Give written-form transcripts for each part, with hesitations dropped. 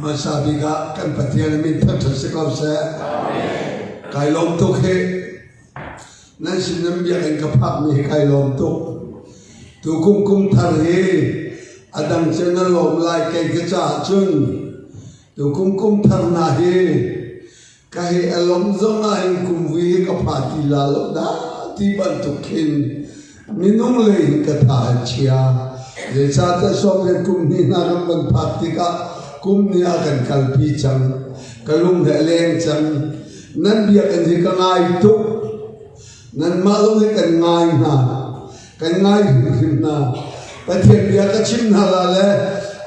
Masabi ka kan patian min thak sikau se kai lom tu khe nan sinam ya kan kapak mi kai lom tu kum thar hi adang chena lom lai kai ka cha chun tu kum thar na hi kai alom zonga in kum wi ka phati la lo da ti ban tu khin minung le ka tha chia le cha ta som le kum ni na ram ban phati ka kum ni akan kalpi chang kalung he leng chang nan bia kan ji ka ngai tu nan ma lo ni kan ngai him na pathian bia ka chim na la le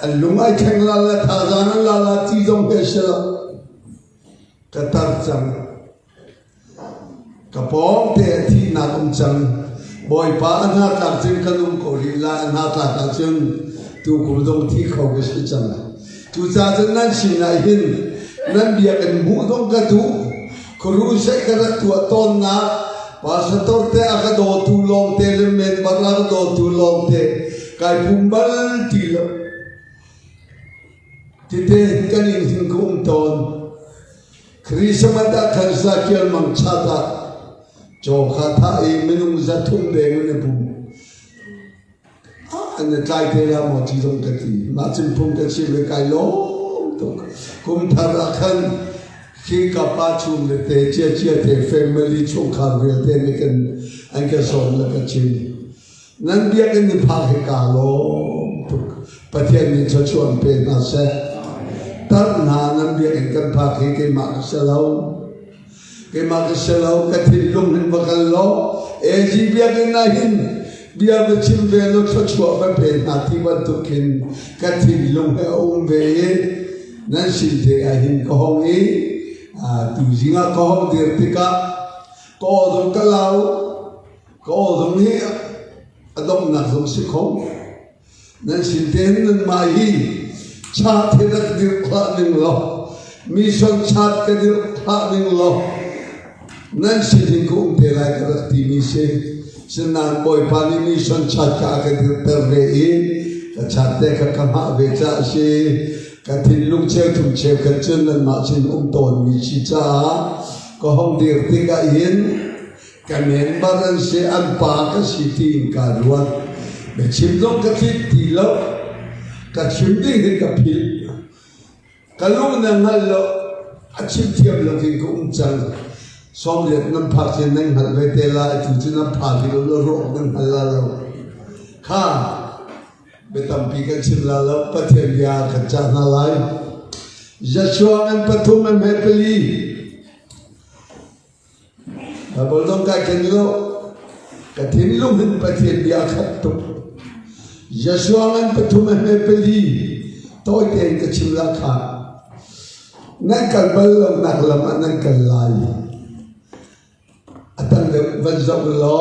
an lungai theng la la tha jana la la ti jong he se la ka tar chang ka pom te thi na kum chang boy pa na ka chin kalung ko ri la na ta ka chin tu kum dong thi khau ke se chang tu cha chen nan sin na hin nan bia kan mu dong ka tu kru se ka ra tu ton na pastor te aka do tu long te le men ba la do tu long te kai pumbal ti lo ti te kan in hin kum ton krismata kan sa kial mang chata jo kha tha e menung za thum de ne bu anh trai thế là một chỉ trong cái gì mà chim phun cái chim về cái lỗ cũng thà là khăn khi gặp ba chum để thế chia thế family chung khăn về thế này anh cái son là cái chim nên biết cái niệm phật cái cả lỗ bắt thiên niệm cho chuan pe na se tất na nên biết cái phật cái mạng sẽ lâu cái thịt lung nên vào cái lỗ gì biết cái này bia về chim về nó cho chua về bên hạt thì vẫn tục kinh cái thịt lông hay ôm về nên xin thế ai hình có hông ý tu gì ngã có hông thì tất cả có đồng cái lao có đồng hi đồng nát đồng sức không nên xin thế nên mai hi cha thế là cái điều khác nên lo mission cha cái điều khác nên lo nên xin hình cũng thế lại cái đặc điểm mission senang boy pani mission chat ka ka terve in ka chat te ka kama ve cha si ka thin lung cheu thum cheu ka chun nan ma chin ton mi chi cha ko hong dir ti ka in ka men baran se an pa ka si ti ka ruat be chim dong ka ti lo ka chim ding ka phil ka lu na ngal lo a chim thiam lo ki ko chang som liệt năm phật trên nâng hạt về tê lại chủ trên năm phật thì nó rộ nâng hạt là lâu ha về tầm pi cái chim là lâu bắt thiên gia khẩn cha na lại Joshua anh bắt thum anh hết peli và bố đông cái lô cái thiên lung anh bắt thiên gia khẩn tục Joshua anh bắt thum anh hết peli tôi tên cái chim là khả nâng cần bơ lòng nặng làm anh nâng cần lại atang de vazok lo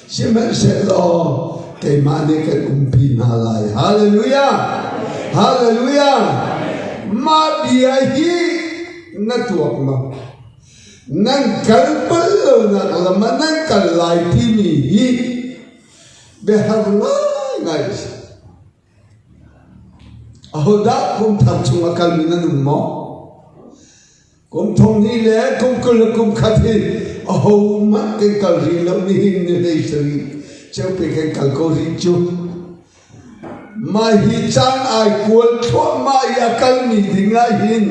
simen se lo ke mane ke kumpi na lai hallelujah ma dia hi na tuak ma nan kalpal lo na kalama nan kalai ti mi hi be har ngai ahoda kum tham chung akal minan mo kum thong ni le kum kul kum khathi oh mắt cái cầu gì lâu đi như đây sự treo bị cái cầu câu gì chú mà hi chan ai cuốn thuốc mà ya cầu mi thì ngay hin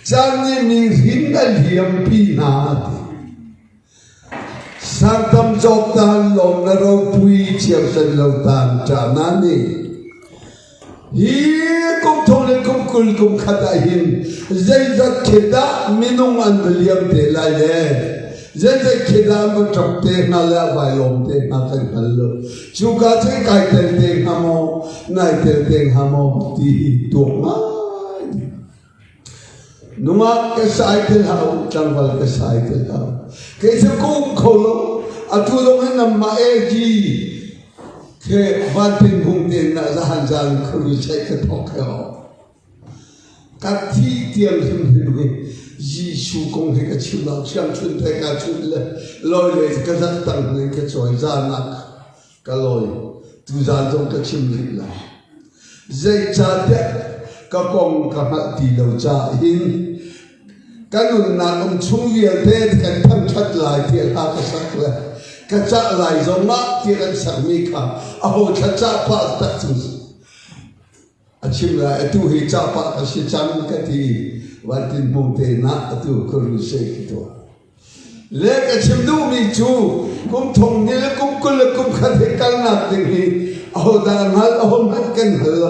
chan ni mi hin cái hiểm pi na sang tâm chọc tan lòng na rau pui chiều sân lâu tan trả nani hi cũng thôn lên cũng cul cũng khát ai hin dây dắt kheda minung an liam te lại le dân dân khi đó mà trọc tiền là lại vài lồng tiền là thành phần lớn chú cá chơi cái tiền hàm mò này tiền hàm mò thì tuột ngay đúng không cái sai tiền hào chẳng phải cái sai tiền hào cái sự cũng khổ lắm thu đông hay nằm mà gì cái văn tiền hùng tiền là ra hàng gian không được chạy cái thóc heo các thi tiền không được Giêsu công hay cái chiều nào chiang chun thay cái chun là lôi lấy cái rất tăng lên cái chổi ra nặng cái lôi tu ra trong cái chim gì là dây cha đấy ka kong ka ha ti lo cha in kanun na chung vial te kan tham that lai ti ha ka sak la ka cha lai zo ma ti kan sak mi kha a ho cha pa ta chu a chim la tu hi cha pa ka si cham ka ti wa tin bum te na tu ko ru se ki to le ka chim du mi chu kum thong ni le kum kul le kum kha the kal na ting hi a ho da ngal a ho mat kan hal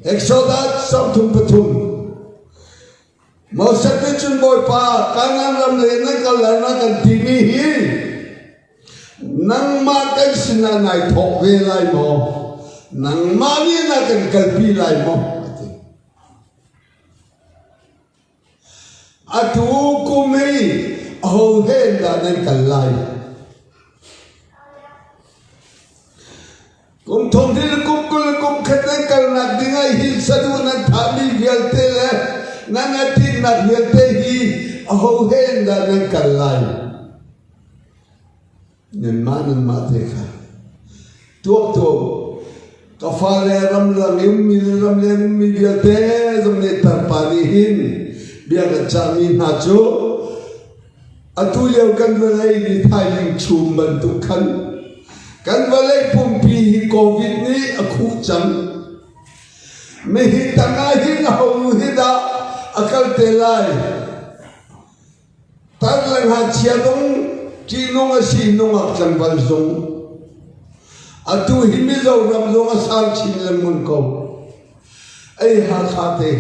Exodus sam thum pathum Mausak ni chun boy pa kanang ram le na kalana kan timi hi nang ma kan sina nai thok ve lai mo nang ma ni na kan kalpi lai mo atu kumi ho he da nan kalai kum thong dil kum kul kum khatan kalna dingai hi sadu na thali vial te le Nangatin na hiyatehi aho henda ng kalay. Naman mateka. Tuok kafale ramlang ramlang mibiyate zamne tarpanihin biya kachamin hacho atuyaw kan walay ni tayong chumbantukan kan walay pumpihi COVID ni akuchang mehitangahin ahuhida akal telai tarlang hachiadong chinong asinong aklang balsong atu himizaw ramzong asal chinlamun ko ay hakate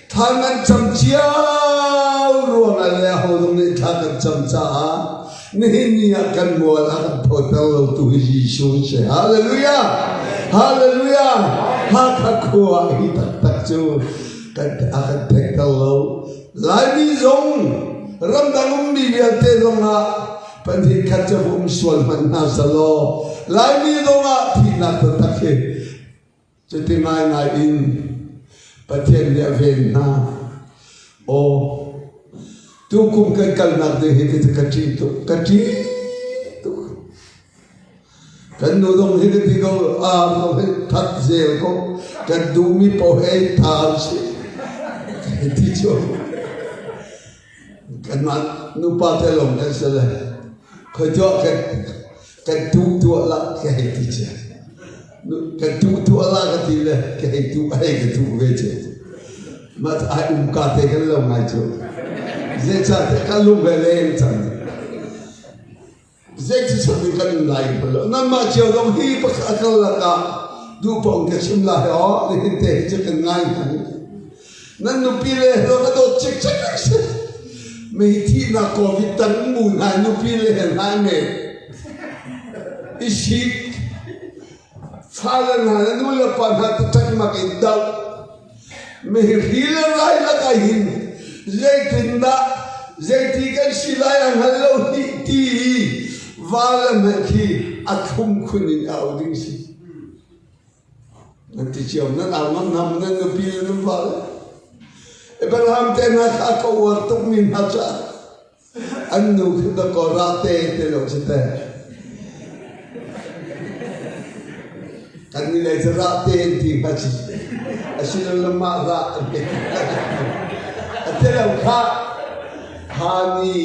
tangan chamchiaw ruang alayaw dong ni tangan chamcha nihini akan mual akan potalo tu Jesus hallelujah hallelujah hakakuha hitaktakcho akan tekalo lagi zong ramdang bibiate zonga pandi kacabum swalman nasalo lagi zonga tina tatake cetimai ngain patien dia vena o tukum kekal nak de hiti kacito kan nodong hiti ko tat zel ko kan dumi po hey tarsi Ticho, kan mat nupa telong kan sila, kau kan tu lah kaya ticha, kan tu lah katila kaya tu ay katu beje, mat ay kate kan long ajo, zecha kan long belen cang, zecha sabi kan lain pula, nama cio dong hi pak akal laka, dupong kesimlah oh, dihinte cekan ngai. Nanu pile lo kado cek meti na COVID tan mu na nu pile na me isi falan na nu la pa na tak ma ke dal me hila rai la kahin zaiti kan silai ang halo ti vala me ki akum kunin auding si nanti cium na amam nam na nu pile nu vala Abraham tenak ako wartok min hacha anu kita ko rate telo sita kan nilai rate ti hachi asilo lama ra atelo ka hani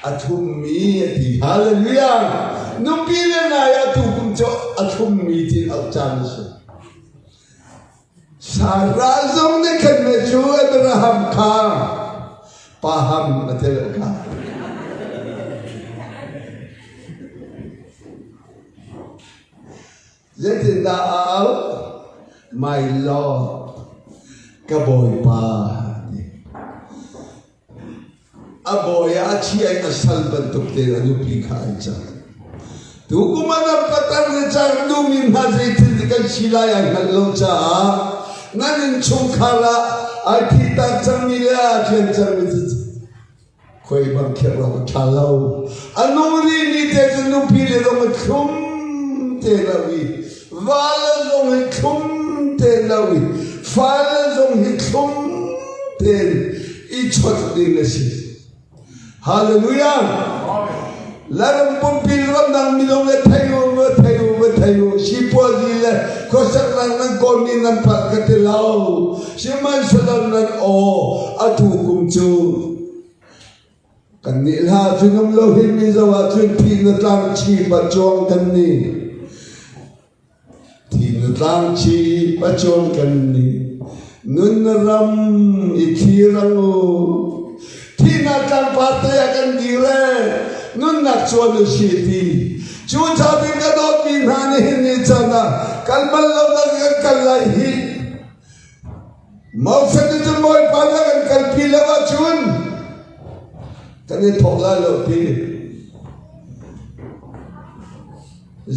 athummi ti hallelujah numpile na ya tu kumcho athummi ti alchanse Sarazong ne kan meju Abraham ka paham betul ka jadi daal my lord kaboy pa aboy achi ay asal bentuk tela nupi kaisa tu kumanap katar ne char dumin hazit kan silaya halocha nanin chungkala akita chamila chen chamit koi bang kero thalau anuri ni te nu pile dong khum te lawi vala dong khum te lawi fala dong khum te i chot ding lesi hallelujah laram pun pilram dang milong le thayo sipo dile kosak lang nan pat ka te lau siman salam nan o atu kum chu kan ni la chungam lo hin mi zawa chun thi na tlang chi ba chong kan ni thi na tlang chi ba chong kan ni nun ram i thi rang o thi na tlang pa ta ya kan di re nun nak chuan lo si ti chu cha bin ka do pi na ni hin ni chana kalmal lo na kan lai hi mau sa ti moi pa na kan pi la wa chun kan ni thok la lo ti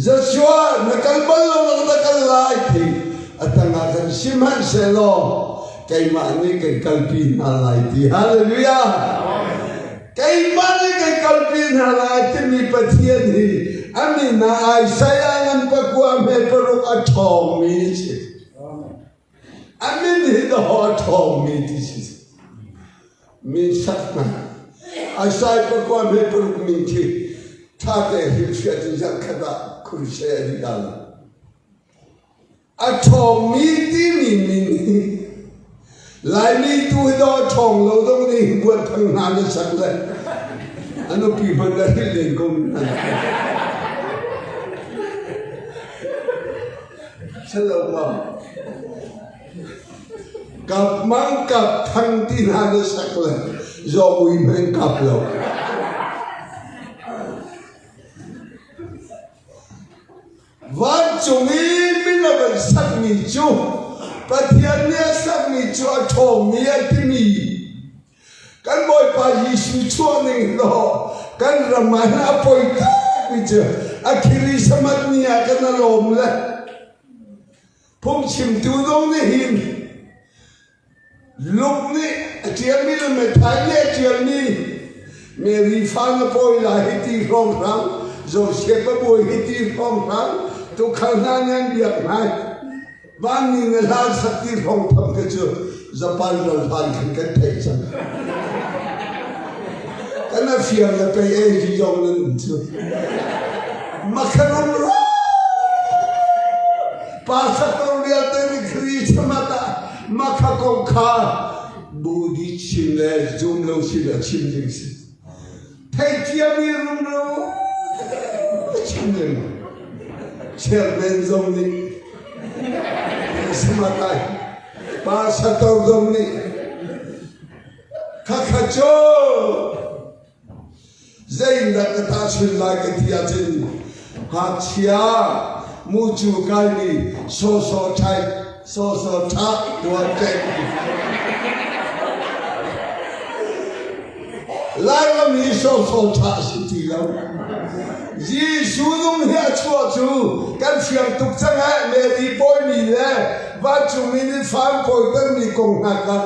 Joshua na kalmal lo na kan lai ti atanga kan siman se lo kay mani kay kalpi na lai ti hallelujah kay mani kay kalpi na lai ti mi pathian hi amin na ai sayangan pa ko me peruk athong mi chi amin hi the hot home mi ti chi mi sakna ai sai pa ko me peruk mi chi tha te hi chi ja khada khul se di dal athong mi ti mi lai mi tu do thong lo dong ni buat thang na na sak le ano pi ban da le gong na Shalom Kap mang kap thang tin ha na sak le zo mui men kap lo van chungi min na ban sak mi chu pathian ne sak mi chu a thong mi a ti mi kan boy pa Yesu chu ning lo kan ramana poi ta mi chu akhiri samat ni a kan lom le phong chim tu dong ni hin lục ni chiang ni le me thai le chiang ni me ri fa na poi la hi ti rong rang zo se pa boy hi ti rong rang tu khang na nyan biak nai van ni ne la sa ti rong pham ke chu Japan ral phan khan kan thai chang kana fiang la pe e ji yong nan chu makharon ro Pastor dia tadi Kristus mata maka kau kah budi cile jumlah sila cile sih. Thai dia biru no cile cermin zomni semata pastor zomni kakajo zain dah kata sulah ketiatin hacia muju kali so thai so tha dua tek lai la mi so tha si ti lo ji su dum hia chua chu kan fiang tuk chang ha me ri poi mi le va chu mi ni fam poi kan mi kong na ka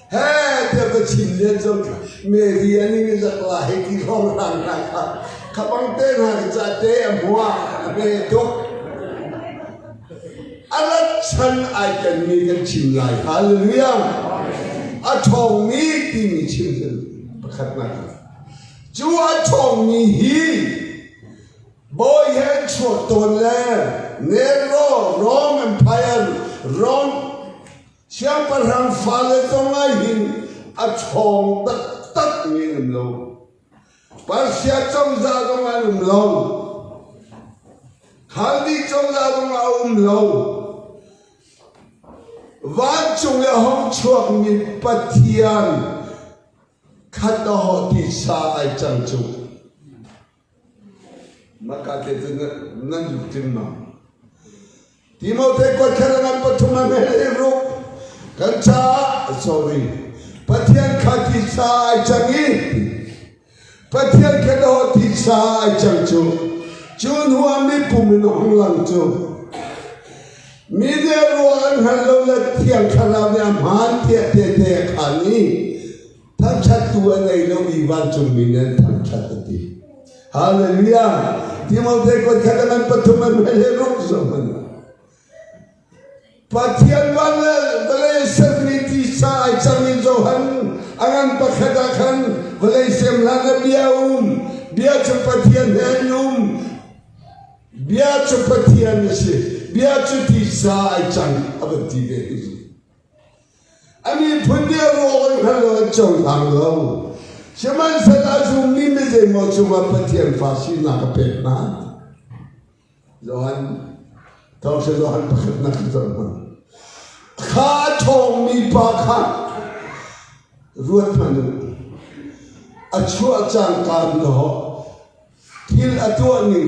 he te ba chin le zo me ri ani ni za la he ki hong rang na ka khabang te na za te amwa me tok alat chan ai kan mi kan chim lai hallelujah a thong mi ti mi chim zen pakhat na chu a thong mi hi boy hen chot ton le ne ro Rome Empire Rome siang parang fale tong ai hin a thong tak mi nim lo par sia chong za tong ai nim lo Haldi chong za tong ai lo Van chung le hong chuak mi pathian khat da ho ti sa ai chang chu maka te nan ju tim ma Timote ko kharan pathuma me ru kan cha sorry pathian khati sa ai changi pathian khat da ho ti sa ai chang chu chun huwa mi pumin hong lang chu Mide ruan hello la tiang khalam ya man te khani tham chat tu anai lo bi van chung min tham chat ti hallelujah Timote ko khadaman pathuman hele ruk zaman pathian wan bale sermiti sai chamin zohan angan pakhada khan bale sem la bia chapathian helum bia chapathian se bia chu ti sa ai chang abati be ani phunde ro khalo chong thang lo shaman sala su mi me je mo chu ma pathian fa si na ka pe na Johan tao se Johan pakhat na ka ma kha thong mi pa kha ruat manu achu achang kan lo thil atwa ni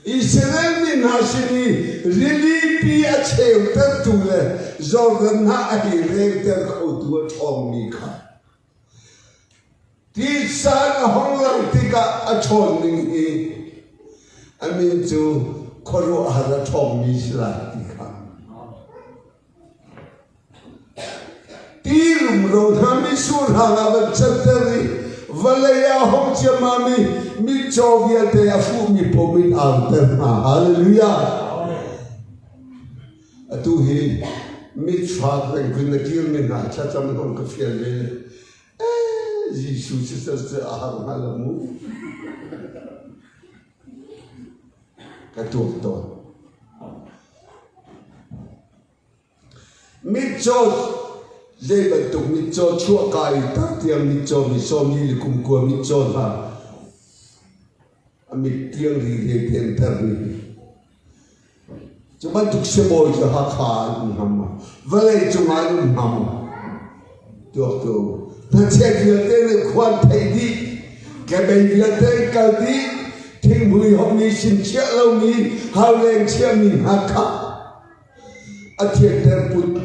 Israel ni nasini really be a chapter to le Jordan na ahi rekter khotwa thong mi kha ti san honglang tika achon ni amin chu khoro hara thong mi sla tika ti rum ro thami sur hanga ba chatari Valaya hong chamami mi chovia te afu mi pomit alterna hallelujah atu hi mi chwa ren kun nakir mi na cha cham hong ka fiel le Jesus se ahar halamu ka to mi chov dây bận tục mi cho chua cài tác tiếng mi cho mi so mi cùng qua mi cho ha mi tiếng gì tiếng thở mi chúng bạn tục xem bồi cho ha khá hầm vậy chúng ai cũng hầm được rồi ta sẽ việc tên quan thầy đi cái bệnh việc tên cao đi thì mùi học mi xin chia lâu mi hao lên chia mi ha khá ở thiệt tên bút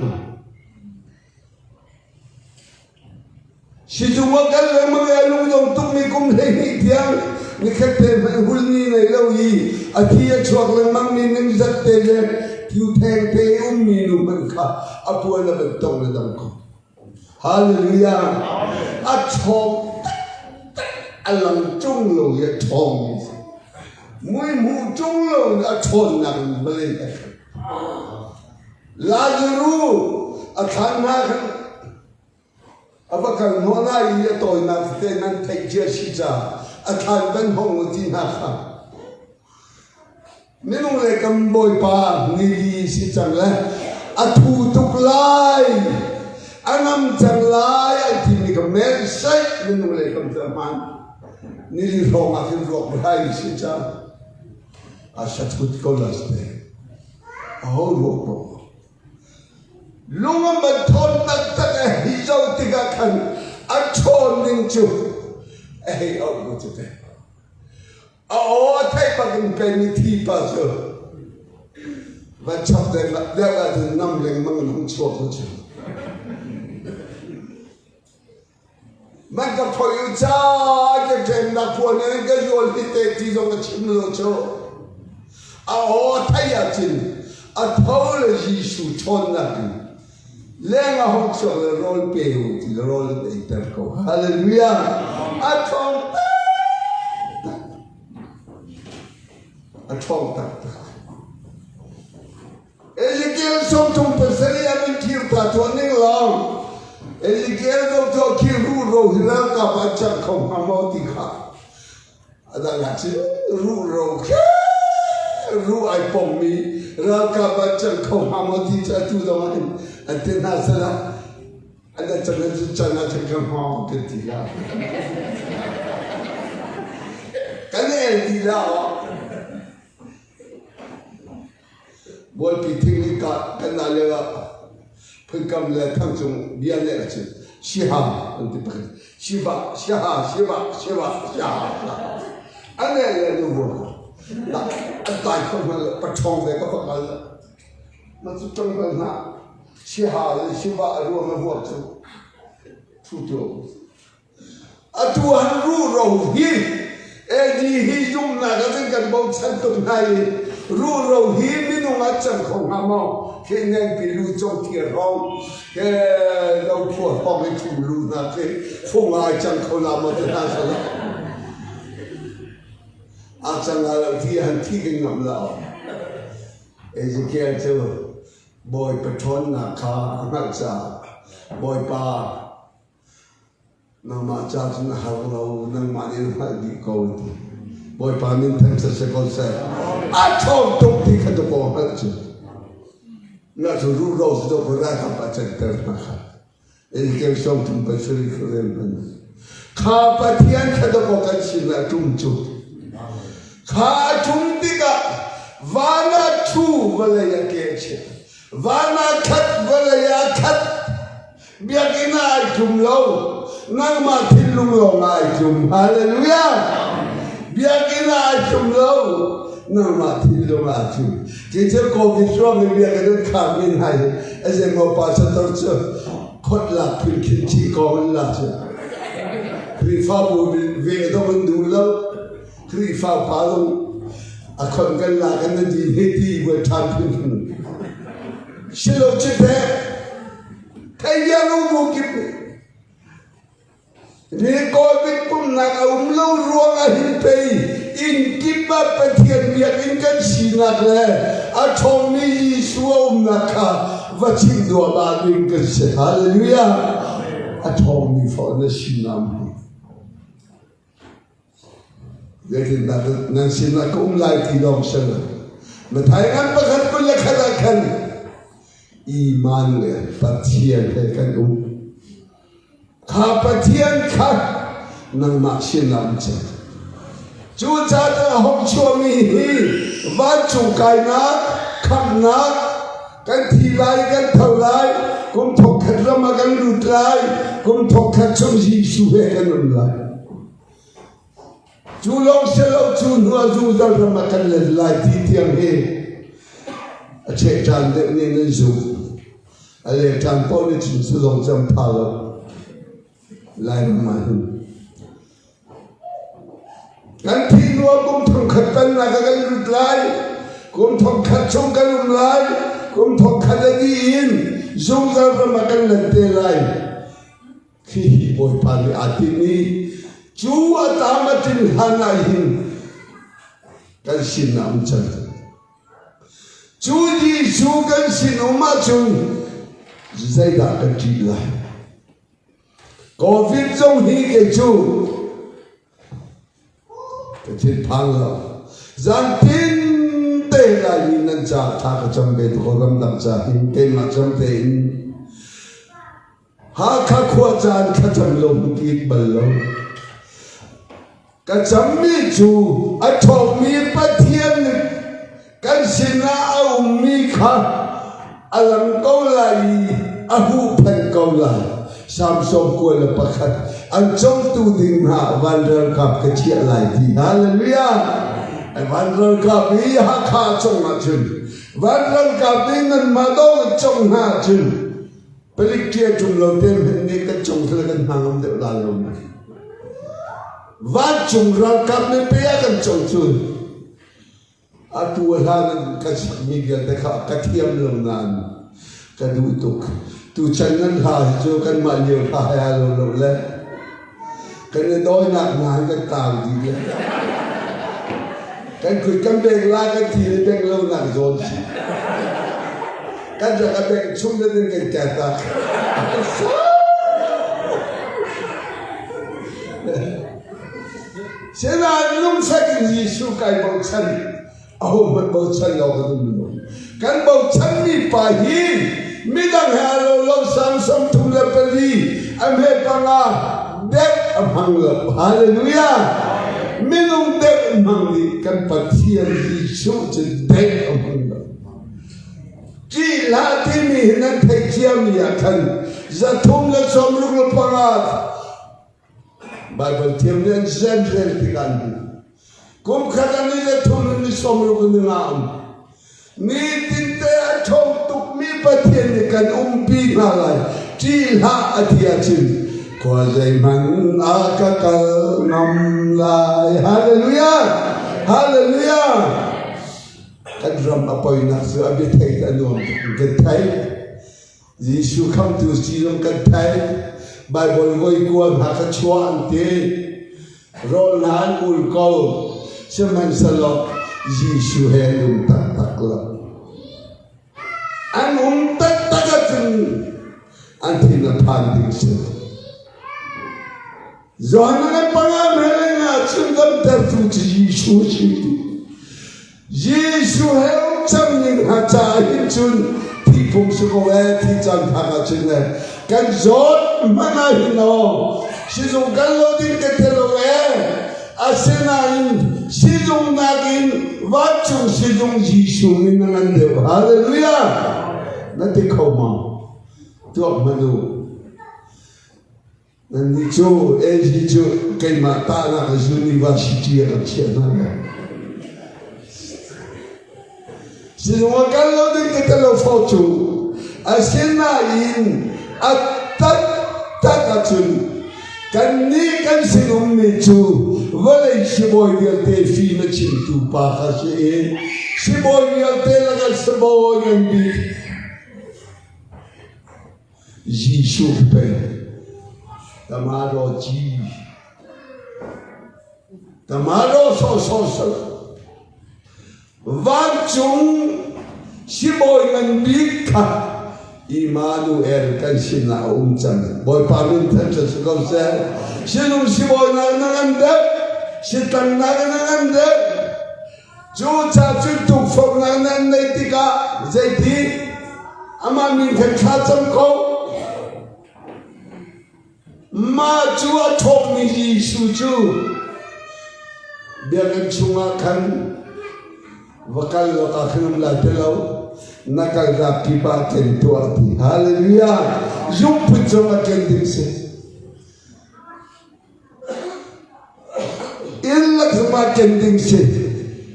si chúng ta cần mang lung dòng tung mi cũng thấy nhị tiếng ni khách tên phải hul ni này lâu gì à khi chuộc lên mang ni nên rất tên lên cứu thèn thế mi nụ mình cả à bùa là mình tông là đằng con hallelujah à chom à lòng trung lâu ya chom mũi mù trung lâu à chôn nặng lên Lazarus à thằng nào Abakal nona iya toy na te nan take chia sija athan ban hong ti na kha minung le kam boy pa ni li si chang la athu tuk lai anam chang lai ai ti ni kam mer sai minung le kam ta man ni li ro ma fin ro bai si cha a shat kut ko las te a ho ro ko Lunga maton nagtaga hijaw tigakan at chon ning chu. Eh, oh, go to them. Oh, take back in penny tea puzzle. But chop them up there at the numbling mountain children. Maka for you charge again, not one and get your hit on the chimney. Oh, Tayatin, a apology should turn nothing. Lenga hong so the roll pay with the roll later go. Hallelujah. At home. Ezekiel som tum pesari amin kirta tuaning long. Ezekiel to kiru ro hira ka bacha kom amoti ka. Ada ngachi ru ai pom mi ra ka bacha kom amoti cha tu dawan. Ante nasala ada chana chakam ha ketiga kane dila boy piting ka kanale phikam le thangchung bia le chi shiha ante pak shiba ane le no la atai ko ma pachong le ka pakal ma chu chong na Shiha, Shiva, Roma, water. Tuto. Atuan Ruro, he don't nothing about Santo Nai. Ruro, he didn't want some Hamo. Can then be Luton here wrong. No poor homie to lose nothing. For my Chancolamo to Nazala. Atsangala, he and Tegan of love. Ezekiel too. Boy patron na ka ngaksa boy pa na ma cha na halo nang manin ha di ko boy panin tham sa con sa a chom tok ti kha to ko ha chu na so ru ro so ko ra ka pa chen ter na kha e ke som tum pa suri ko ren ban kha pa thian kha to ko kan sin na tum chu kha tum ti ka vana thu wala ya ke che vana khat wala ya khat biakina ai tum lo nang ma thin lung lo ngai tum hallelujah biakina ai tum lo nang ma thin lo ngai tum ke che ko vi so me biakina kha min hai as a mo pa sa tor cho khot la phil khin chi ko la che kri fa bu ve do mun du lo kri fa pa lo a khon kan la kan di he ti we tham phin shilo che pe thay ya lu mu kip ni ko bit pum na ka lo ruang a hin pe in kip ba pa thian biak in kan sinak le a thong ni suom na kha va chin do ba ning kan se hallelujah a thong ni for na sinam lekin nan sinak ko lai ti dong sen ma thai an pa khat ko le khala khan iman le pathian le kan kha pathian kha nang ma sinam che chu cha ta hom chua mi hi va chu kai na kham na kan thi lai kan thau lai kum thok khat rama kan lut lai kum thok khat chom ji su he kan um lai chu long se lo chu nuwa zu dal rama kan le lai ti tiang he a che chan de ne ne zu a le chan po ni chin su long jam pa lo lai ma hin kan thi nuwa kum thok khat kan na kan lut lai kum thok khat chom kan um lai kum thok khat ni in zum dal rama kan le te lai khi boy pa ni ati ni chu atamatin hanahin kan sinam chan chu ji chu kan sinuma chung zai da kan ti la covid zong hi ke chu ke tin phang la zan tin te la yin nan cha tha ka cham be to ram dam cha hin ke ma cham te in ha kha khwa chan kha cham lo ki bal lo kan cham mi chu a thok mi pathian kan sina au mi kha alam ko lai a hu phan ko lai sam som ko la pakhat an chom tu ding ha van ral kap ke chia lai thi hallelujah an van ral kap bi ha kha chong ma chun van ral kap ding nan ma do chong ha chun pelik kia chung lo tem ni kan chong thla kan hangam de la lo van chung ral kap ne pe ya kan chong chun a tu la kan mi ga de kha ka thiam lo nan ka du tuk tu chan nan ha chu kan ma liu ha ya lo lo le kan ne doi nak na kan ta di le kan kui kan beng la kan thi le beng lo nan zon chi kan ja ka beng chung le den kan ta ta sẽ là lúc sách gì su cái bầu chân một bầu chân lâu hơn nữa cái bầu chân đi phải hi mi đang hà lô lô sam sam thùng lập đi em hết bằng à đẹp âm hằng lập hallelujah mi lung đẹp âm hằng đi cái bát thiên gì su chỉ đẹp âm hằng lập chỉ là thì mi nên thấy chiêm nhà thân za thùng lập sam lúc lập bằng à Bible tiêm lên dân lên thì gần cũng khá là như là thôn như xóm lúc như ngàm mi tin tế trong tục mi bà thiên thì cần pi mà lại chỉ là thịa chừng qua dây mặn ca ca nằm lại hallelujah hallelujah kan ram apoy na su abi thei kan nom kan thai Jesus come to see them kan thai Bible goi kuan ha ka chuan te rol nan ul ko seman salok Jesus he tak tak la an tak tak antin na pan ding se zon na panga mele na chun gam tar tu Giêsu chi Giêsu heo chăm những hạt trà hin chun thì phụng sự cầu e thì chẳng thằng ở trên này cái giót mà này nó sử dụng cái lô tin cái thế lô e Asenain sidung nagin wachung sidung Giêsu minangan dew hallelujah nanti kau mau tuak manu nanti jo jo kay mata na university ang siya na sidung akalo din kita lo foto Asenain at takatun Kani kan sinum mechu wala siboy yalte fi na chintu pa kasi siboy yalte lagal siboy yang bi Giêsu pe tamaro ji tamaro so van chung siboy yang bi ka Immanuel kan sina umcam boy pamin tan sa kau sa sinum si boy nanganda sitang nanganda jo cha chu tu phong nang nei tika zaiti ama min kan khatam ko ma chu a thok ni Giêsu chu biang chunga kan wakal lo ka khnum la telo nakal rapi pa ken tuati hallelujah yung pujama ken dingse ilak sama ken dingse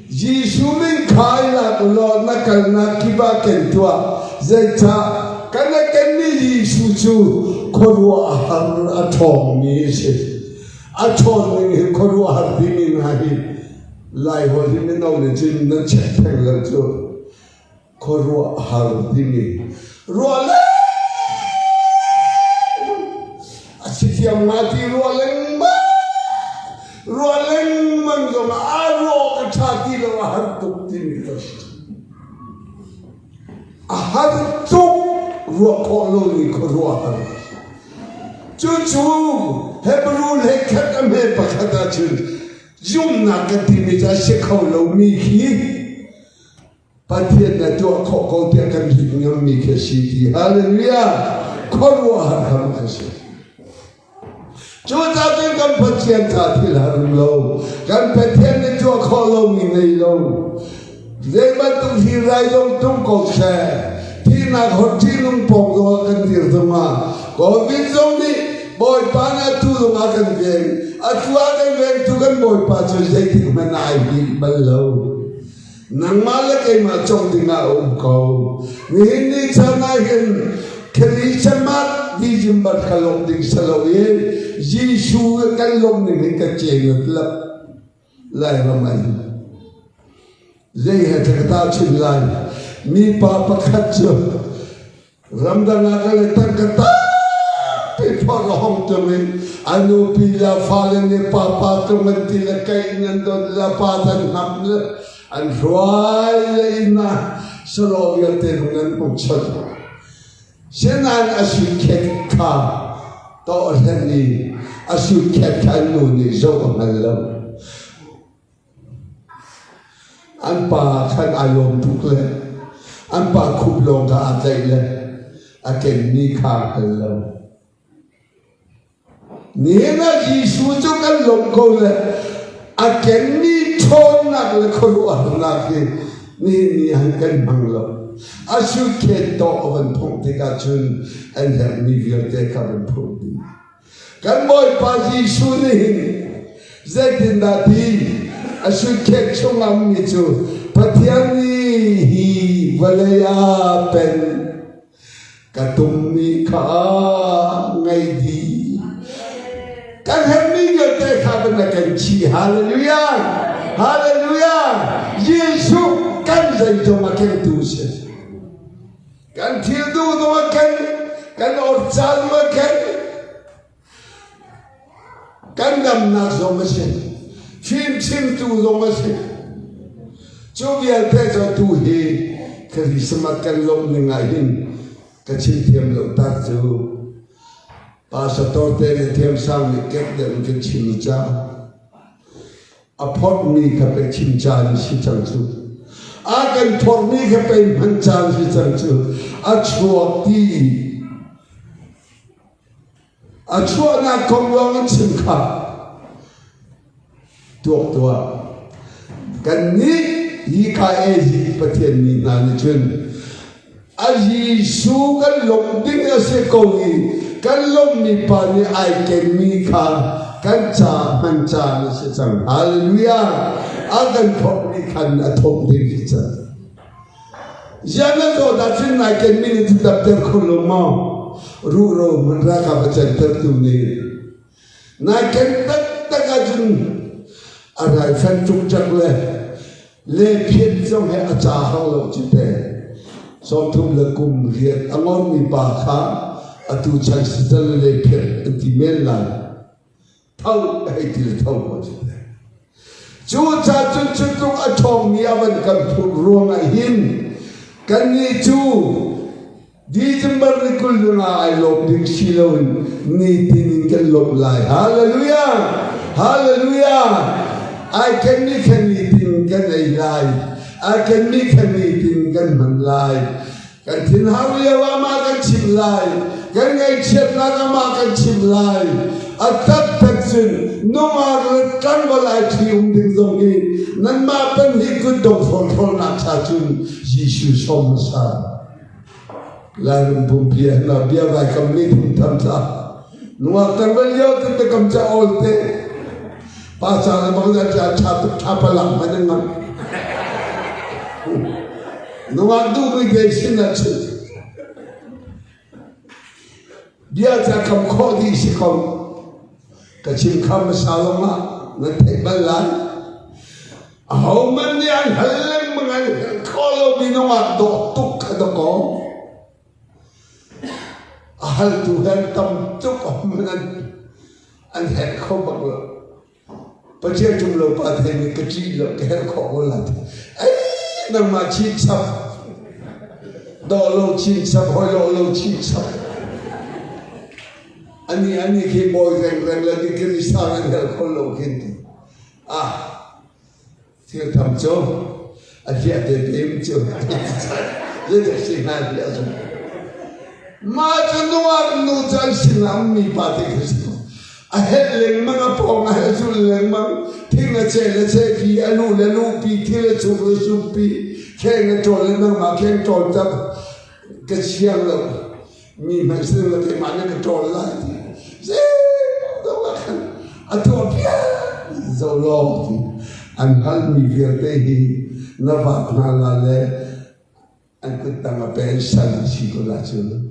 Giêsu min khai la lo nakal na kiba ken tua zaita kana ken ni Giêsu chu korwa har athom ni se athom ni korwa har ding na hi lai ho ni no ne chin na check la chu Korwa hardini ruale asitiam mati rualeng mangoma aro kachati lo hartuk tini tos hartuk ruakolo ni korwa har cucu hebrul hekam he pakada chun jumna katimi ja shekolo miki Patian na tu kau kau tiakan hidupnya mikir siti, hallelujah, korwa harham kasih. Cuba tu kan patian katil harum lo, kan patian na tu kau lo minai lo. Lepas tu hirai lo tu kau saya, tina hoti nung pong lo akan dirtema. Kau binzong ni boy pana tu lo akan veng, atu akan veng tu kan boy pacu jadi menai di belau. Nang malakay macong tinga ko ni hindi sanahin kalisamat di jumbat kalong ding salawi Giêsu kalong ni kachengat lap lai ramay zay hatakata chulay mi papakatso ramdang akalitan kata piparahong tumin ano pila falen ni papa tumin tila kainan doon lapatan hamla An roy na solovyal tenungan pugchot. Sinan asuket ka to ni asuket ka nuni zo ngalam. An pa kan ayom tukle, an pa kublong ka atay le, aken ni ka ngalam. Nina Giêsu cho kan longko le, aken ni Chon nak le korwa nak ni hangkan manglo. Asu keto oven pong teka chun and have me feel take up and put me. Kan boy pa Giêsu ni zetin dati asu ket chong am ni chu patiang ni hi valaya pen katum ni ka ngai di. Kan have me feel take up and kan chi hallelujah. Hallelujah. Giêsu kan dạy cho makan tuses. Kan thidu to makan, kan orchal makan. Kan dam na so masin. Chim tu so masin. Chubial pe cho tu he karisma kan lom ni ngahin. Kachim thiam lo ta chu. Pastor te ne thiam sang ni kek dem kan chim cha. phot mi ka pe chim chan si chang chu a kan phot mi ka pe man chan si chang chu a chuak ti a chuak na kong long chim kha tuak tua kan ni hi ka e ji pathian ni na ni chun a ji su kan lom ding a se ko ni kan lom ni pa ni ai ken mi kha kan cha man cha ni se chang hallelujah a kan phot mi khan a thom ding ki cha jana do da chin ai ken mi ni tap ter ko lo ma ru ro man ra ka ba chen ter tu ni na ken tak tak a jun a rai fan chuk chak le phiên trong hệ a cha hao lo chi te som thum le kum riat angon mi pa kha atu chan si tal le phian ti men la thau ai ti thau ko chi te chu cha chun chun tu a thom mi avan kan thu ruang a hin kan ni chu December ni kul na ai lop ding silon ni tin kan lop lai hallelujah hallelujah I can make anything can I can make anything can man lai kan tin hau le wa ma kan chim lai kan ngai chet na ka ma kan chim lai atat tak sin no ma kan ba lai thi ding zong ni nan ma pen hi ku dong phon na cha chun Jisu som sa la rum bum pia na bia vai kam ni thum tham sa nuwa kan ba yo te kam cha ol te pasal bang dia apa lah mana ngam, nuang tu begini sini aja. Dia cakap kau di sekolah, kecil kamu salam lah, nanti balan. How many yang halang mengalir kalau minum adok tuk ada kau, hal Tuhan tamtuk menan anhek kau bagus. Pasal jumlah pada ni kecil lah, kehar kau lah. Nama cinta, dolo cinta, holo cinta. Ani ke boy reng lagi kerisahan hal kau kinti. Tiada tamco, aja ada temco. Jadi singan dia tu. Macam nuar nujar sinam ni pada Kristus. Ahet leng mga pong ahet sul leng mang tinga che ki alu pi tila chu pi keng tol nang ma keng tol tap ke siang lo mi ma sin lo ke ma ne tol la se do la kan ato pia zo lo an hal mi vierte hi na va na la le an ku tanga pe sa si ko la chu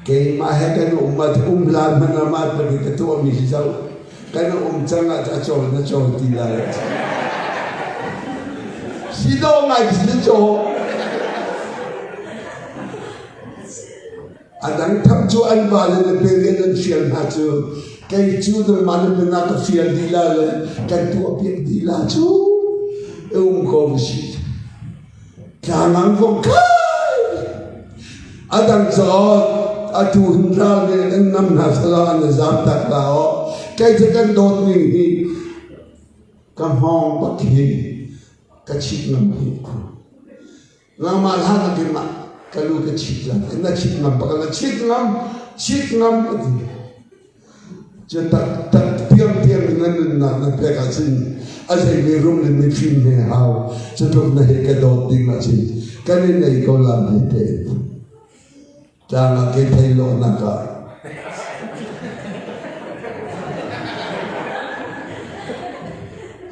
kay mahagan umat umlan manamat bagi ketua misal karena jangan cacol na col tidak sido ngai sido adang tamcu an bala na period fiel hatu kay chu de mana bena ka fiel dilala kan tu apiak dila chu ko si kanang ko adang zot atu hindra le nam na sala an zam tak lao kai tekan dot ni kam hong bakhi kachik nam hi na mal ha na ma kalu kachik la na chik nam bakala chik nam je tak tiam na pe ka sin asai me rum le me film ne hao je tok na he ka dot ding ma sin kan nei ko la ne te jangan kita lo nakar.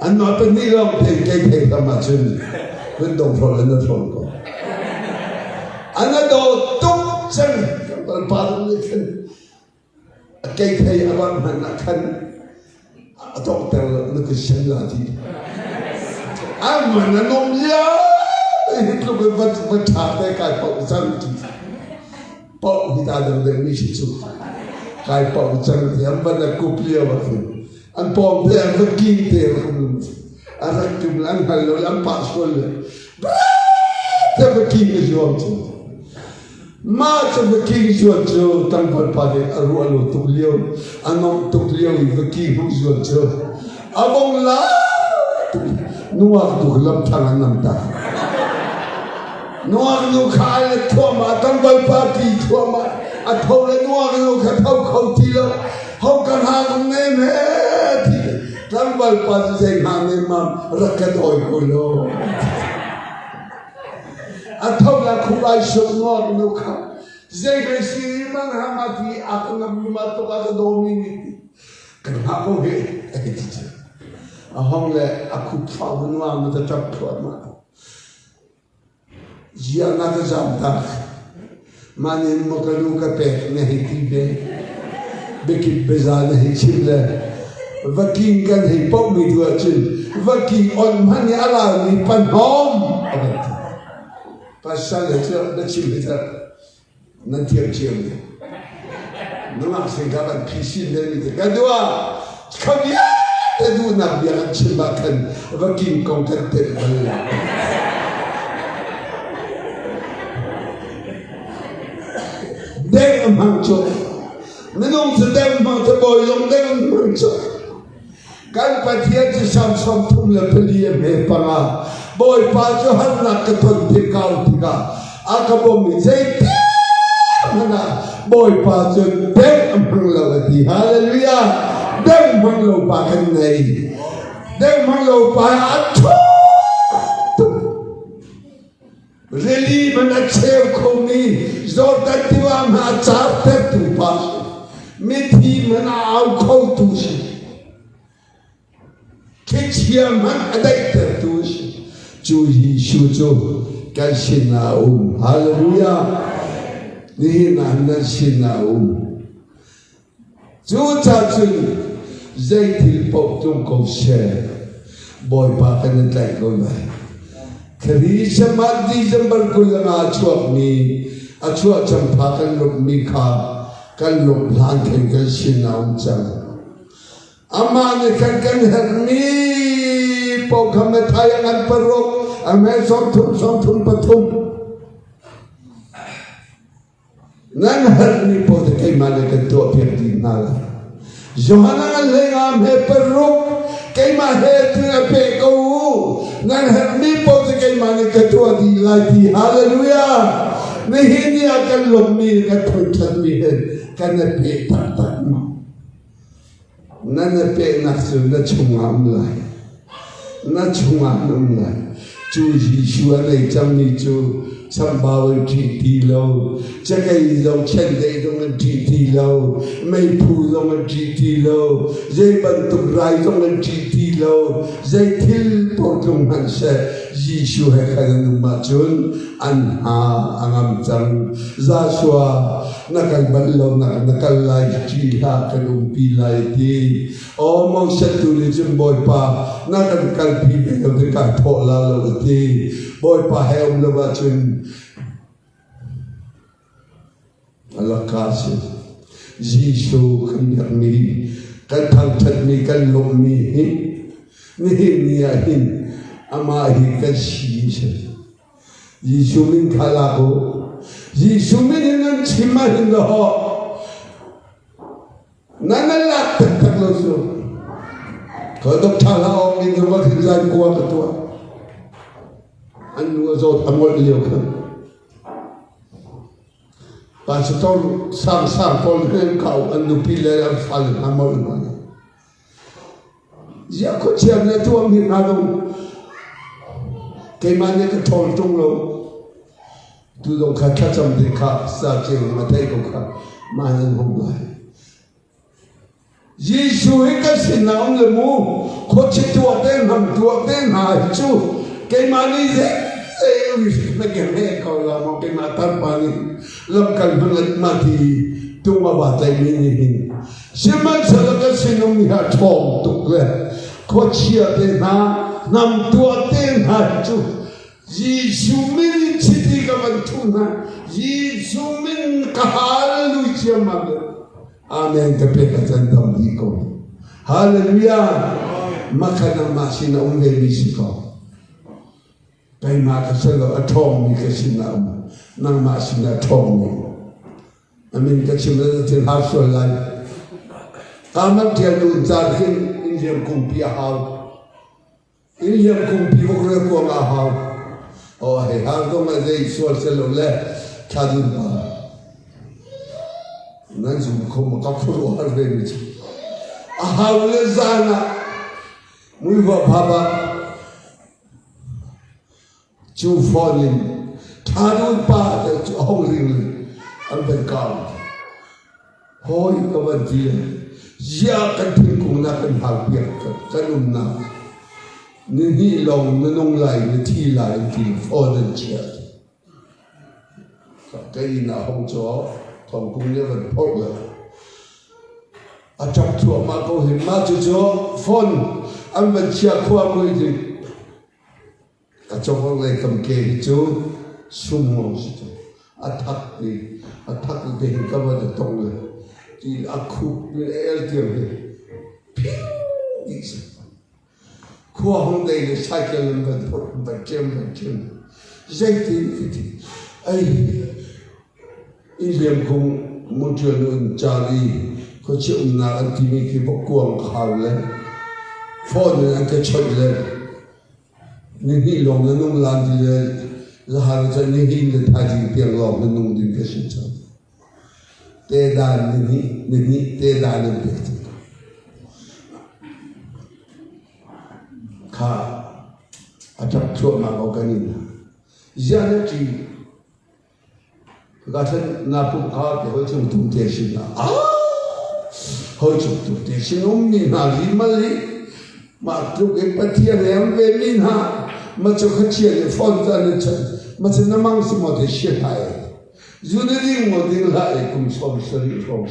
Anda penilai kita macam bendong problem ko. Anda do tuk sen berpaling kan. Kita awak manakan doktor nak lagi. Aman nom ya. Itu berbagai kai pausan. Pau kita ada dari situ, kai pau jangan yang pada kuplia waktu, an pau dia berking dia, anak jumlah kalau lampas boleh, dia berking jual tu, macam berking jual tu tanpa pada aru tukliau, anom tukliau berking jual tu, abong la nuwag du lam tangan nam ta nuwag du khaile thoma tambal pa ki thoma athole nuwag du khathau khauti lo hau kan ha ne me thi tambal pa se ha ne mam rakat oi ko lo athola khulai so nuwag du kha zai ga si man ha ma thi akam ma to ka do minute kan ha ko he ahong le aku phau nuwa ma ta chap thwa ma jia na ka jam ta manin mo ka lu ka pe ne hi ti be beki bezan hi chile vaking kan hi pom mi du chin vaking on man ya la ni pan hom pasal le da chile ta nan tiang chiang ni nang se ga ban pisin le ni ka dua kam ya du na biar chimbakan vaking kong kan te bala Deng mang cho, nenong se deng mang te boy long deng mang cho. Kan patia te sam thum le pelie me panga, boy pa cho han nak ke thon te kau tika, akabo mi sei te mana boy pa cho deng mang lo di hallelujah, deng mang lo pa kan nei, deng mang lo pa acho. Really mana ceo komi zorda tiwa ma charte tu pas mithi mana au khau tu si kechia man adai ter tu si chu hi shu chu kan sina hallelujah ni na sina chu cha chu zai til pok tung ko she boy pa kan tai ko lai Kari samadi jambar kulanga achuak ni achuak champa kan lok mikha kan lok lan kan kan sinaum chang amane kan herni pokam thayangan parok ame som thum pathum nan herni pod kai mane kan to pekti nala johana lenga me parok kai ma he tu pe ko nan herni pod kai mane ka to di lai hallelujah नहीं नहीं अकल लोमी का थोड़ा भी है करने पे पड़ता नन पे नक्सु न चुंगाम लाई चू यीशु ने जमनी चू संभाव जीती लो जगह लो चंदे दो जीती लो मैं फूलों में जीती लो ये बंतुक राइटों में जीती लो ये थिल पोतुम हंसे यीशु है खरन माचुन अनहा अंगम जंग जाशुआ नकल बल्लो नकल लाई जीहा करुम पिलाई दी ओ मौसतुली जिम्बोय पा नकल कल भी बेलो दिका थोला लो दी boy pa helm lo bachun Allah kasih Yesu kan mi kan thang that mi kan lo mi ni ahin ama hi kan shi Yesu min khala ko Yesu min nan chima hin lo nanala tak lo so ko dok thala ong ni wa khil lai ko ka to anu azot amol liu kan pastor sam pol kan kau anu pile am fal amol mana ya ko chiam na tu mi na dong ke mane ka thol tung lo tu dong kha kha cham de kha sa che ma thai ko kha ma nan hom lai Yesu ka sinam le mu ko chi tu ten ham tu ten ha chu ke mane ze Nagame kau lama ke matar pani lamkal bangat mati tuma batai minihin siman salaga sinum ha thong tukle khochia te na nam tua te na chu Yesu min chiti ka bantuna Yesu min kahal lu chiamag amen ka pe ka tandam diko hallelujah makana masina umbe bisiko Kay makasalo atong ni kasinam nang masina atong ni. Amin kasinam natin haso lai kamak dia lu jarkin Indian kumpi ahal Indian kumpi bukre ko ahal oh he hal to ma dei sol selo le chadun pa nan zum ko ma ka puru har ve mi ahal le zana mui va baba chu falling chadun pa de hong ring an ben kam hoi ka ban dia ya kan thing kung na kan hal piak kan na ni long na nong lai ni thi lai ti foden chia ka kai na hong cho thong kung ne ban phok la a chok chu ma ko hin ma chu cho phone an ban chia khwa moi ti ka chok hong lai kam ke chu sum mo si to a thak ni de ka ba de tong le ti a khu el ti le Kua hong day le cycle and but gym Zaitin ay Indian kung mutual jari ko chi na antimi ki bokuang khawle phone an ka chodle ni long na nung lan di le la har cha ni hin le tha jing piang long na nung din ka shin cha te dan ni te dan ni pe ka atap chua ma ko kanin yana ji ga chen na pu ka ke ho chung tu te shin na ho chung tu te shin mi na li ma li ma tu ke pa tia le am ve min ha ma chu kha chia le fon ta le chen ma chen na mang su mo de shi hai zu ne ring mo ding la e kum so so ri so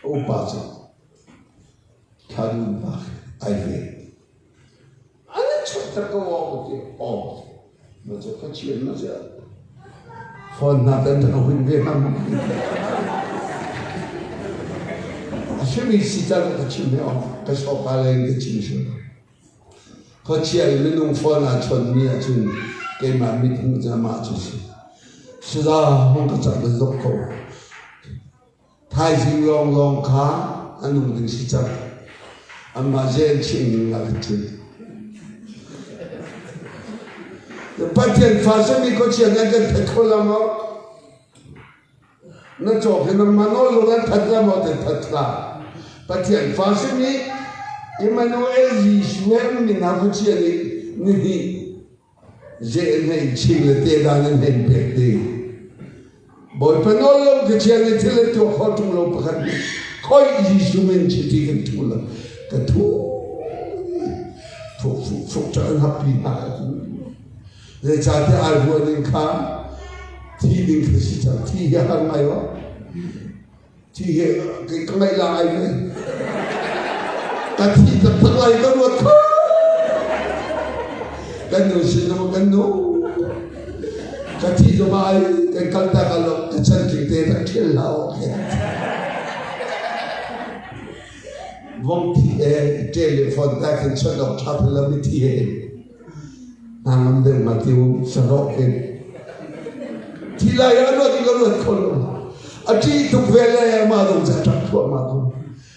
o pa cha ka du ba ai ve tất cả mọi người mà cho các chuyện nó sẽ phần nào tên thằng huynh Việt Nam sẽ bị xí ra cái chuyện này cái số ba lên cái chuyện gì có chuyện mình nông phần là chuẩn nghĩa chuẩn cái mà mình không ra mà chứ sự ra không có chắc được dốc cầu thay vì long khá anh nông đình xí ra anh mà dễ chuyện là cái chuyện Patian fasa mi ko chia na kan thakhola mo na chok na mano lo na thakla mo te thakla Patian fasa mi Emmanuel Yeshua mi na ko chia ni je nei chile te da na nei pe te boy panolo ke chia ni tele to khotung lo pakhat khoi Yeshua men chi ti kan thula ka thu fu cha happy na để trả theo ai vừa đến khá thì đừng phải chỉ trả thì hiện hàng ngày đó thì hiện cái này là ai đấy cái thì tập thật này có luật không cái nụ xin nó cái nụ cái thì cho ai cái căn ta cái lộc cái chân kinh tế đã thiên lão vong thì telephone ta cái chân đọc chắp là bị thì Nang ambil matiu serokin. Tila ya lo ti lo kolon. Ati tu vele ya ma dong sa tak tu ma ko.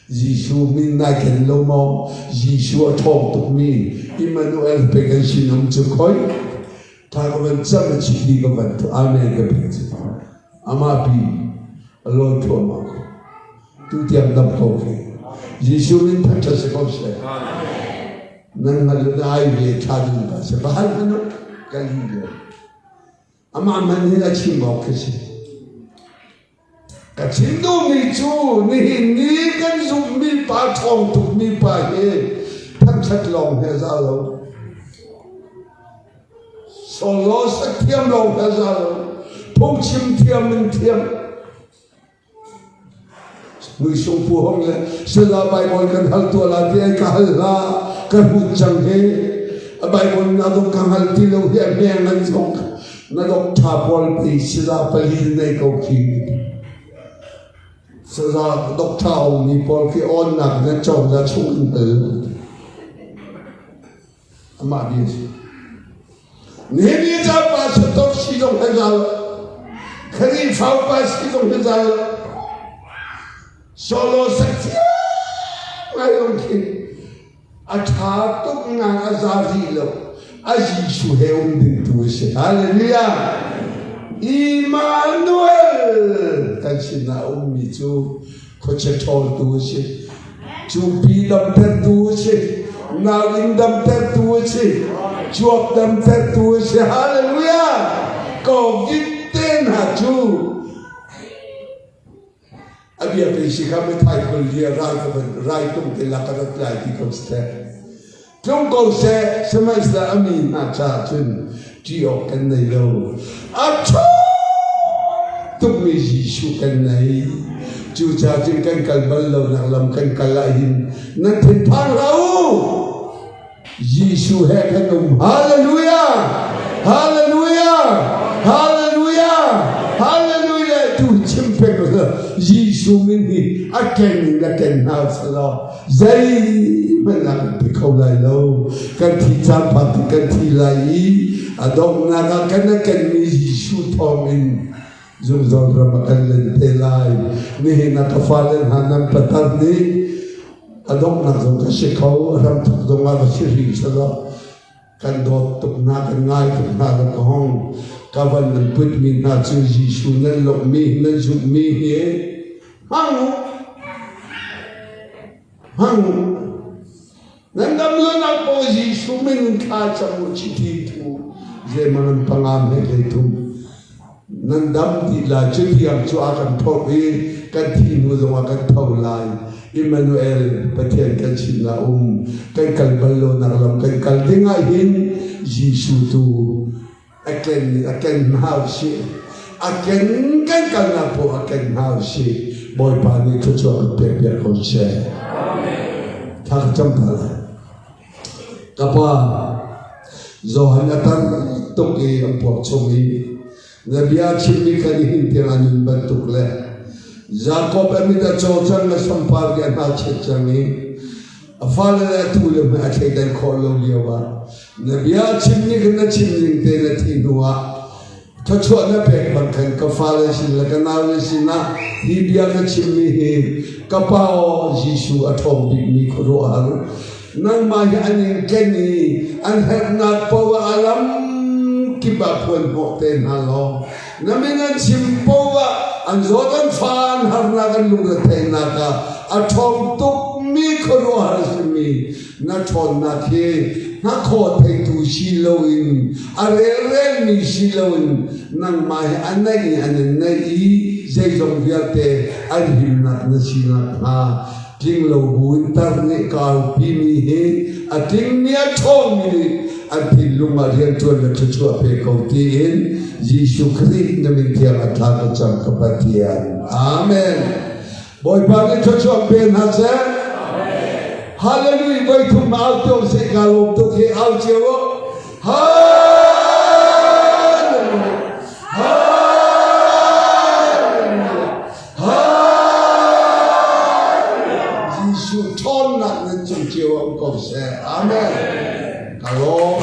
Yeshu min na ken lo mo. Yeshu thong tu mi. Emmanuel pegan sinum chu koi. Ta ko ben sam chi ti ko ben tu amen ke pe. Ama pi lo tu ma ko. Tu tiam dam ko ke. Yeshu min ta ta se ko se. Nang nalunay ni chadun ba sa bahal ano kalila ama manila chimo kasi kachindo mi chu ni kan zum mi pa thong tu mi pa he tham chat long he za lo solo sak thiam long he za lo thong chim thiam min thiam người sung phu hong le sila bai boy kan hal tu la ti ka hal la kan hu chang he bai boy na do kan hal ti lo he me ngan song na do tha bol pi sila pali nei ko ki sila do tha ni bol ki on na na chong na chung te ama bi ni ni ja pa sa to si dong he za khari phao pa si dong he za Solo sakya ngay ông kia thả túc ngang ra gì lâu Giêsu he ông đình tu se hallelujah Emmanuel kan sin na ông mi chu ko che thol tu se chu pi dam ter tu se na in dam ter tu se chuak dam ter tu se hallelujah ko git ten ha chu Abia pe si kami thai ko lia rai tum te la karat lai ti ko ste Trong câu xe mai là amin cha chun chỉ ở cái này đâu chú tụi mình Giêsu cái này chú cha trên cái ban lâu nặng làm cái lại hình nên thiên thang lâu Giêsu hệ cái nôm hallelujah hallelujah hallelujah hallelujah tu chim pe rồi Giêsu mình đi aken là ken nào sao dây mình làm bị câu lại lâu cái thi chăm phát cái thi lại adong na cái mi Giêsu thom mình dùng dòng ra mà cái lên thế lại ni na cái pha lên hàng năm patar ni adong na dùng cái sự khâu ram thuộc dòng mà cái gì sao cái đốt tục na cái ngay tục na cái hong cái vấn đề quyết mình na chữ Giêsu nên lộc mi nên dùng mi nhé hăng nên đâm lên áp bộ Giêsu mình khai trong một chi tiết thu dễ mà nên pangam hay cái thu nên đâm thì là chữ thiam cho akan thọ đi cái thi nu dùng akan thâu lại Emmanuel bát thiên cái chuyện là cái kalbalo nakalam cái kaldi ngay hin Giêsu tu aken hao si aken cái kalnapo aken hao si boy pani cho cái bề con xe thắc trong thà kapa zohan atan toki ang porchomi nabia chimni kani hintiang anun bantuk le Jacob amida chochan na sampal ke na chechangi afale la tule ma akai dan kholo liwa nabia chimni kana chimni te na thinua thachwa na pek bankan kafale sin la kanawle sina hibia ka chimni he kapao Giêsu athom dik mi khoro haru nang ma ya anin keni an hek na pawa alam kiba pon ho ten halo namina chimpowa an zodan fan har na kan lunga ten na ka athom tuk mi khoro har simi na thon na ke na kho thei tu shi loin are re mi shi loin nang ma ya anai anan nai zai zong viate an him na si na ha Ting lo buin tar ne kal pi mi he a ting nia thong mi a tin lunga rian tuan la chu pe ko ti in Giêsu Christ na min tiang a tha ka chang ka patian amen boy pa ne chu pe na se hallelujah boy thu ma to se ka lo to ke au chewo Thôn nặng nên chịu ông cầu xe. Amen. Hello.